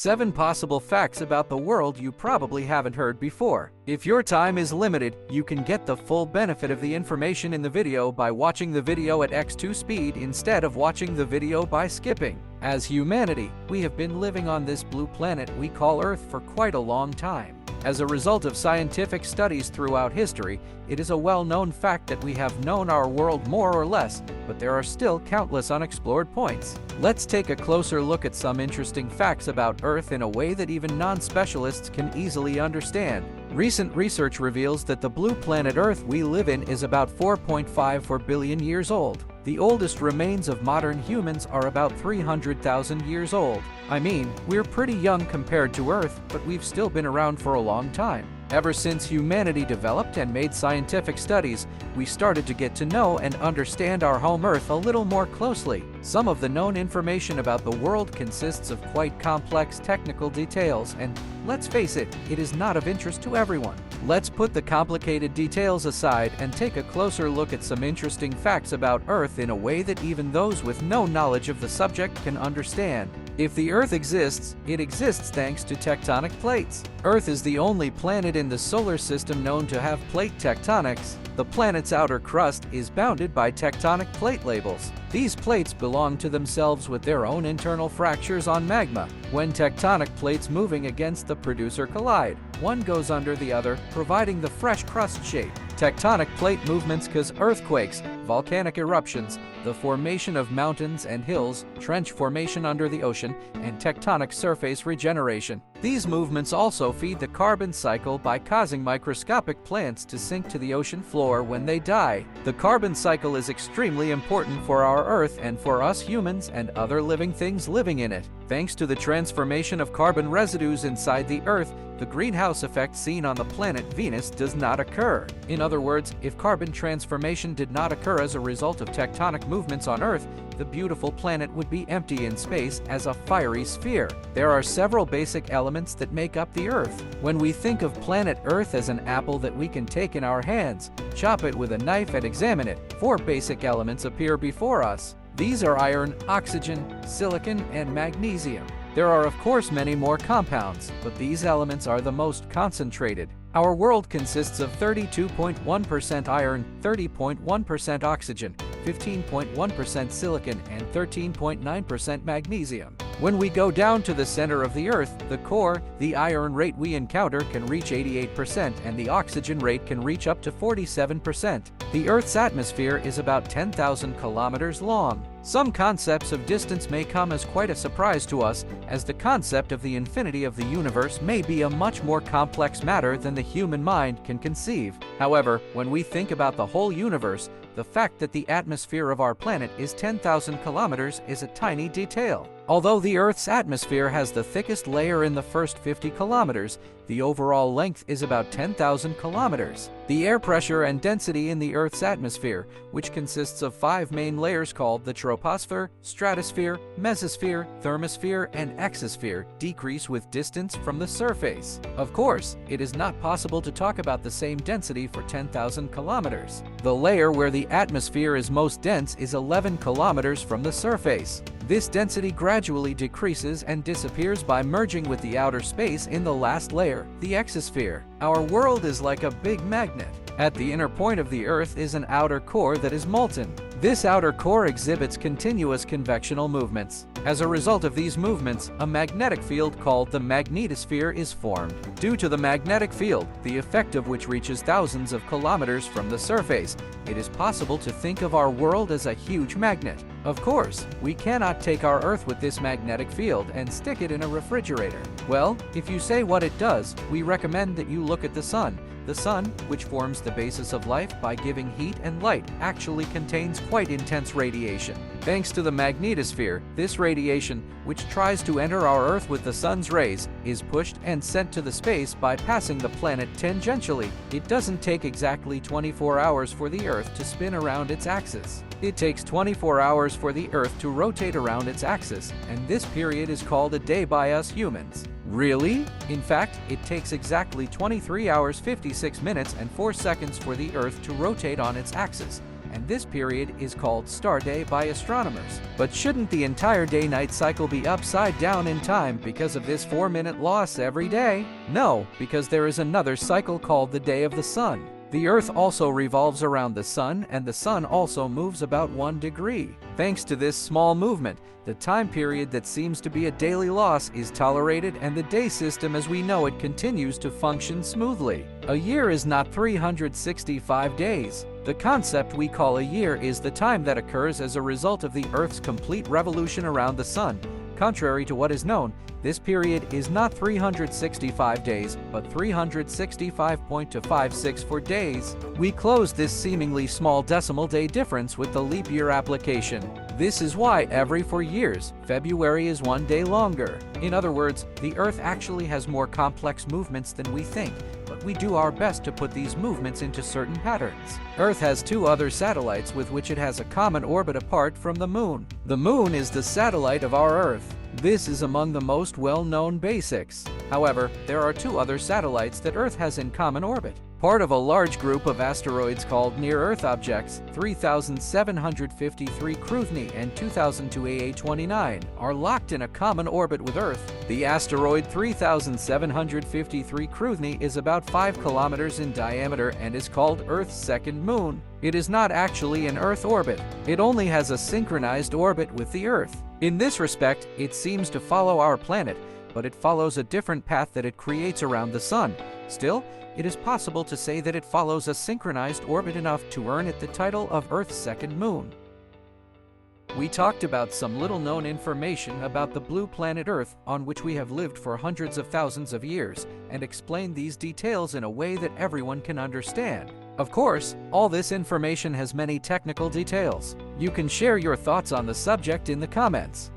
7 possible facts about the world you probably haven't heard before. If your time is limited, you can get the full benefit of the information in the video by watching the video at x2 speed instead of watching the video by skipping. As humanity, we have been living on this blue planet we call Earth for quite a long time. As a result of scientific studies throughout history, it is a well-known fact that we have known our world more or less, but there are still countless unexplored points. Let's take a closer look at some interesting facts about Earth in a way that even non-specialists can easily understand. Recent research reveals that the blue planet Earth we live in is about 4.54 billion years old. The oldest remains of modern humans are about 300,000 years old. I mean, we're pretty young compared to Earth, but we've still been around for a long time. Ever since humanity developed and made scientific studies, we started to get to know and understand our home Earth a little more closely. Some of the known information about the world consists of quite complex technical details, and let's face it, it is not of interest to everyone. Let's put the complicated details aside and take a closer look at some interesting facts about Earth in a way that even those with no knowledge of the subject can understand. If the Earth exists, it exists thanks to tectonic plates. Earth is the only planet in the solar system known to have plate tectonics. The planet's outer crust is bounded by tectonic plate labels. These plates belong to themselves with their own internal fractures on magma. When tectonic plates moving against the producer collide, one goes under the other, providing the fresh crust shape. Tectonic plate movements cause earthquakes, volcanic eruptions, the formation of mountains and hills, trench formation under the ocean, and tectonic surface regeneration. These movements also feed the carbon cycle by causing microscopic plants to sink to the ocean floor when they die. The carbon cycle is extremely important for our Earth and for us humans and other living things living in it. Thanks to the transformation of carbon residues inside the Earth, the greenhouse effect seen on the planet Venus does not occur. In other words, if carbon transformation did not occur as a result of tectonic movements on Earth, the beautiful planet would be empty in space as a fiery sphere. There are several basic elements that make up the Earth. When we think of planet Earth as an apple that we can take in our hands, chop it with a knife and examine it, 4 basic elements appear before us. These are iron, oxygen, silicon, and magnesium. There are of course many more compounds, but these elements are the most concentrated. Our world consists of 32.1% iron, 30.1% oxygen, 15.1% silicon, and 13.9% magnesium. When we go down to the center of the Earth, the core, the iron rate we encounter can reach 88% and the oxygen rate can reach up to 47%. The Earth's atmosphere is about 10,000 kilometers long. Some concepts of distance may come as quite a surprise to us, as the concept of the infinity of the universe may be a much more complex matter than the human mind can conceive. However, when we think about the whole universe, the fact that the atmosphere of our planet is 10,000 kilometers is a tiny detail. Although the Earth's atmosphere has the thickest layer in the first 50 kilometers, the overall length is about 10,000 kilometers. The air pressure and density in the Earth's atmosphere, which consists of 5 main layers called the troposphere, stratosphere, mesosphere, thermosphere, and exosphere, decrease with distance from the surface. Of course, it is not possible to talk about the same density for 10,000 kilometers. The layer where the atmosphere is most dense is 11 kilometers from the surface. This density gradually decreases and disappears by merging with the outer space in the last layer, the exosphere. Our world is like a big magnet. At the inner point of the Earth is an outer core that is molten. This outer core exhibits continuous convectional movements. As a result of these movements, a magnetic field called the magnetosphere is formed. Due to the magnetic field, the effect of which reaches thousands of kilometers from the surface, it is possible to think of our world as a huge magnet. Of course, we cannot take our Earth with this magnetic field and stick it in a refrigerator. Well, if you say what it does, we recommend that you look at the sun. The sun, which forms the basis of life by giving heat and light, actually contains quite intense radiation. Thanks to the magnetosphere, this radiation, which tries to enter our Earth with the sun's rays, is pushed and sent to the space by passing the planet tangentially. It doesn't take exactly 24 hours for the Earth to spin around its axis. It takes 24 hours for the Earth to rotate around its axis, and this period is called a day by us humans. Really? In fact, it takes exactly 23 hours 56 minutes and 4 seconds for the Earth to rotate on its axis, and this period is called star day by astronomers. But shouldn't the entire day-night cycle be upside down in time because of this 4-minute loss every day? No, because there is another cycle called the day of the sun. The Earth also revolves around the sun, and the sun also moves about 1 degree. Thanks to this small movement, the time period that seems to be a daily loss is tolerated, and the day system as we know it continues to function smoothly. A year is not 365 days. The concept we call a year is the time that occurs as a result of the Earth's complete revolution around the sun. Contrary to what is known, this period is not 365 days, but 365.256 for days. We close this seemingly small decimal day difference with the leap year application. This is why every 4 years, February is 1 day longer. In other words, the Earth actually has more complex movements than we think, but we do our best to put these movements into certain patterns. Earth has 2 other satellites with which it has a common orbit apart from the Moon. The Moon is the satellite of our Earth. This is among the most well-known basics. However, there are 2 other satellites that Earth has in common orbit. Part of a large group of asteroids called near-Earth objects, 3,753 Cruithne and 2002 AA29, are locked in a common orbit with Earth. The asteroid 3,753 Cruithne is about 5 kilometers in diameter and is called Earth's second moon. It is not actually an Earth orbit. It only has a synchronized orbit with the Earth. In this respect, it seems to follow our planet, but it follows a different path that it creates around the Sun. Still, it is possible to say that it follows a synchronized orbit enough to earn it the title of Earth's second moon. We talked about some little-known information about the blue planet Earth, on which we have lived for hundreds of thousands of years, and explained these details in a way that everyone can understand. Of course, all this information has many technical details. You can share your thoughts on the subject in the comments.